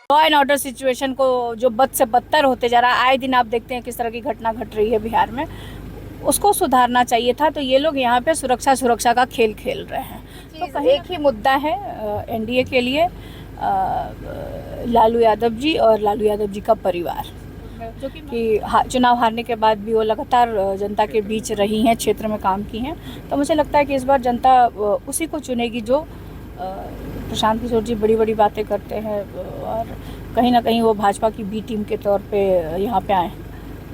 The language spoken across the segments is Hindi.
लॉ एंड ऑर्डर सिचुएशन को जो बद से बदतर होते जा रहा है, आए दिन आप देखते हैं किस तरह की घटना घट रही है बिहार में, उसको सुधारना चाहिए था। तो ये लोग यहाँ पे सुरक्षा का खेल खेल रहे हैं। तो एक ही मुद्दा है एनडीए के लिए, लालू यादव जी और लालू यादव जी का परिवार, जो कि चुनाव हारने के बाद भी वो लगातार जनता के बीच रही हैं, क्षेत्र में काम की हैं। तो मुझे लगता है कि इस बार जनता उसी को चुनेगी जो प्रशांत किशोर जी बड़ी बड़ी बातें करते हैं और कहीं ना कहीं वो भाजपा की बी टीम के तौर पे यहाँ पे आए।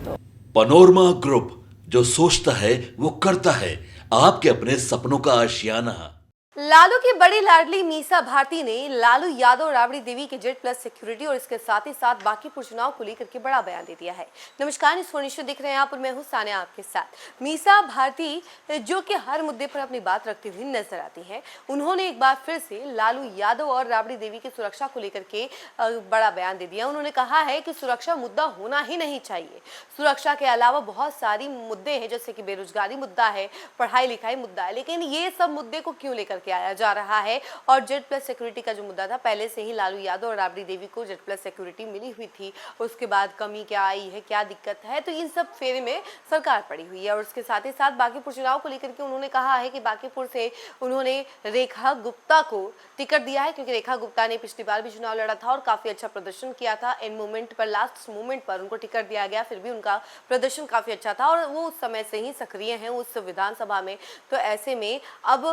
तो पनोरमा ग्रुप, जो सोचता है वो करता है, आपके अपने सपनों का आशियाना। लालू की बड़ी लाडली मीसा भारती ने लालू यादव और राबड़ी देवी के जेड प्लस सिक्योरिटी और इसके साथ ही साथ बांकीपुर चुनाव को लेकर के बड़ा बयान दे दिया है। नमस्कार, इस शो देख रहे हैं आप और मैं हूं सानिया आपके साथ। मीसा भारती जो कि हर मुद्दे पर अपनी बात रखती हुई नजर आती हैं, उन्होंने एक बार फिर से लालू यादव और राबड़ी देवी की सुरक्षा को लेकर के बड़ा बयान दे दिया। उन्होंने कहा है कि सुरक्षा मुद्दा होना ही नहीं चाहिए। सुरक्षा के अलावा बहुत सारी मुद्दे हैं, जैसे कि बेरोजगारी मुद्दा है, पढ़ाई लिखाई मुद्दा है, लेकिन ये सब मुद्दे को क्यों लेकर के आया जा रहा है। और जेड प्लस सिक्योरिटी का जो मुद्दा था, पहले से ही लालू यादव और राबड़ी देवी को जेड प्लस सिक्योरिटी मिली हुई थी, उसके बाद कमी क्या आई है, क्या दिक्कत है, तो इन सब फेरे में सरकार पड़ी हुई है। और उसके साथ ही साथ बांकीपुर चुनाव को लेकर के उन्होंने कहा है कि बांकीपुर से उन्होंने रेखा गुप्ता को टिकट दिया है, क्योंकि रेखा गुप्ता ने पिछली बार भी चुनाव लड़ा था और काफी अच्छा प्रदर्शन किया था। एंड मोमेंट पर, लास्ट मोमेंट पर उनको टिकट दिया गया, फिर भी उनका प्रदर्शन काफी अच्छा था और वो उस समय से ही सक्रिय हैं उस विधानसभा में। तो ऐसे में अब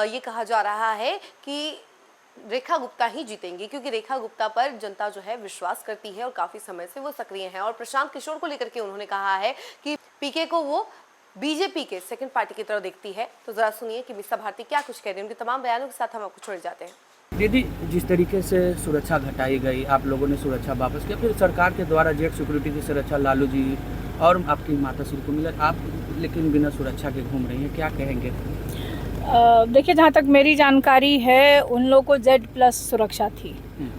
ये कहा जा रहा है कि रेखा गुप्ता ही जीतेंगी, क्योंकि रेखा गुप्ता पर जनता जो है विश्वास करती है और काफी समय से वो सक्रिय हैं। और प्रशांत किशोर को लेकर के उन्होंने कहा है कि पीके को वो बीजेपी के सेकंड पार्टी की तरह देखती है। तो जरा सुनिए कि मीसा भारती क्या कुछ कह रही है। उनके तमाम बयानों के साथ हम आपको छोड़ जाते हैं। दीदी, जिस तरीके से सुरक्षा घटाई गई, आप लोगों ने सुरक्षा वापस किया, फिर सरकार के द्वारा जेड सिक्योरिटी की सुरक्षा लालू जी और आपकी माता श्री को मिला, आप लेकिन बिना सुरक्षा के घूम रही हैं, क्या कहेंगे? देखिए, जहाँ तक मेरी जानकारी है, उन लोगों को जेड प्लस सुरक्षा थी,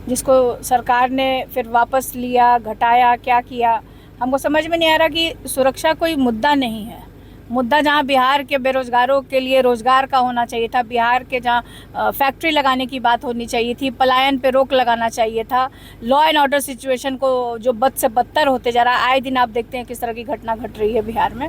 जिसको सरकार ने फिर वापस लिया, घटाया, क्या किया, हमको समझ में नहीं आ रहा। कि सुरक्षा कोई मुद्दा नहीं है। मुद्दा जहाँ बिहार के बेरोजगारों के लिए रोजगार का होना चाहिए था, बिहार के जहाँ फैक्ट्री लगाने की बात होनी चाहिए थी, पलायन पे रोक लगाना चाहिए था, लॉ एंड ऑर्डर सिचुएशन को जो बद से बदतर होते जा रहा है, आए दिन आप देखते हैं किस तरह की घटना घट रही है बिहार में,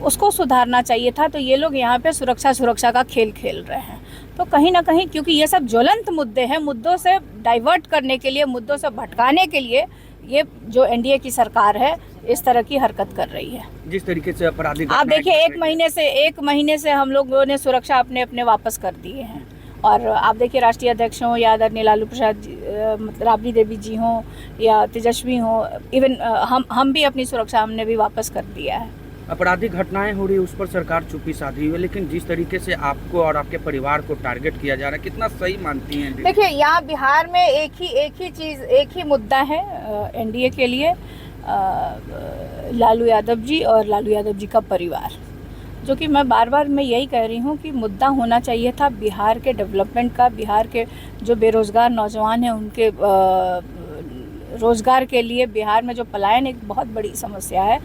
उसको सुधारना चाहिए था। तो ये लोग यहाँ पे सुरक्षा का खेल खेल रहे हैं। तो कहीं ना कहीं, क्योंकि ये सब ज्वलंत मुद्दे हैं, मुद्दों से डाइवर्ट करने के लिए, मुद्दों से भटकाने के लिए ये जो एनडीए की सरकार है इस तरह की हरकत कर रही है। जिस तरीके से अपराधी, आप देखिए, एक महीने से हम लोगों ने सुरक्षा अपने अपने वापस कर दिए हैं। और आप देखिए, राष्ट्रीय अध्यक्ष हों या आदरणीय लालू प्रसाद जी, राबड़ी देवी जी हों या तेजस्वी हों, इवन हम भी अपनी सुरक्षा हमने भी वापस कर दिया है। आपराधिक घटनाएं हो रही है, उस पर सरकार चुप्पी साधी हुई है, लेकिन जिस तरीके से आपको और आपके परिवार को टारगेट किया जा रहा है, कितना सही मानती हैं? देखिए, यहाँ बिहार में एक ही मुद्दा है एनडीए के लिए, लालू यादव जी और लालू यादव जी का परिवार, जो कि मैं बार मैं यही कह रही हूँ कि मुद्दा होना चाहिए था बिहार के डेवलपमेंट का, बिहार के जो बेरोजगार नौजवान हैं उनके रोजगार के लिए। बिहार में जो पलायन एक बहुत बड़ी समस्या है,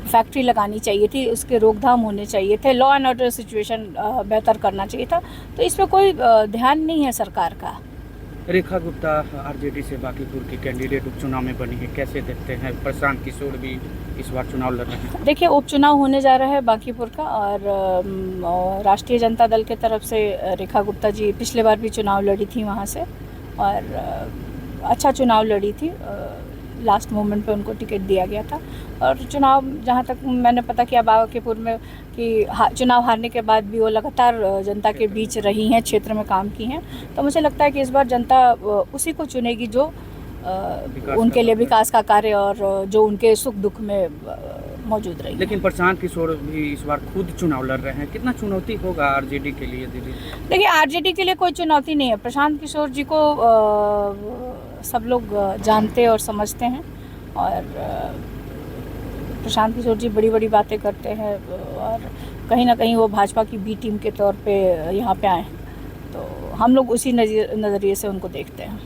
फैक्ट्री लगानी चाहिए थी, उसके रोकथाम होने चाहिए थे, लॉ एंड ऑर्डर सिचुएशन बेहतर करना चाहिए था। तो इस पर कोई ध्यान नहीं है सरकार का। रेखा गुप्ता आरजेडी से बांकीपुर की कैंडिडेट उपचुनाव में बनी है, कैसे देखते हैं? प्रशांत किशोर भी इस बार चुनाव लड़ रहे हैं। देखिए, उपचुनाव होने जा रहा है बांकीपुर का, और राष्ट्रीय जनता दल के तरफ से रेखा गुप्ता जी पिछले बार भी चुनाव लड़ी थी वहाँ से, और अच्छा चुनाव लड़ी थी। लास्ट मोमेंट पे उनको टिकट दिया गया था। और चुनाव, जहाँ तक मैंने पता किया बांकीपुर में, कि चुनाव हारने के बाद भी वो लगातार जनता के बीच रही हैं, क्षेत्र में काम की हैं। तो मुझे लगता है कि इस बार जनता उसी को चुनेगी जो उनके लिए विकास का कार्य और जो उनके सुख दुख में मौजूद रही। लेकिन प्रशांत किशोर भी इस बार खुद चुनाव लड़ रहे हैं, कितना चुनौती होगा आरजेडी के लिए? दीदी देखिए, आरजेडी के लिए कोई चुनौती नहीं है। प्रशांत किशोर जी को सब लोग जानते और समझते हैं, और प्रशांत किशोर जी बड़ी बड़ी बातें करते हैं और कहीं ना कहीं वो भाजपा की बी टीम के तौर पे यहाँ पे आए। तो हम लोग उसी नज़रिए से उनको देखते हैं।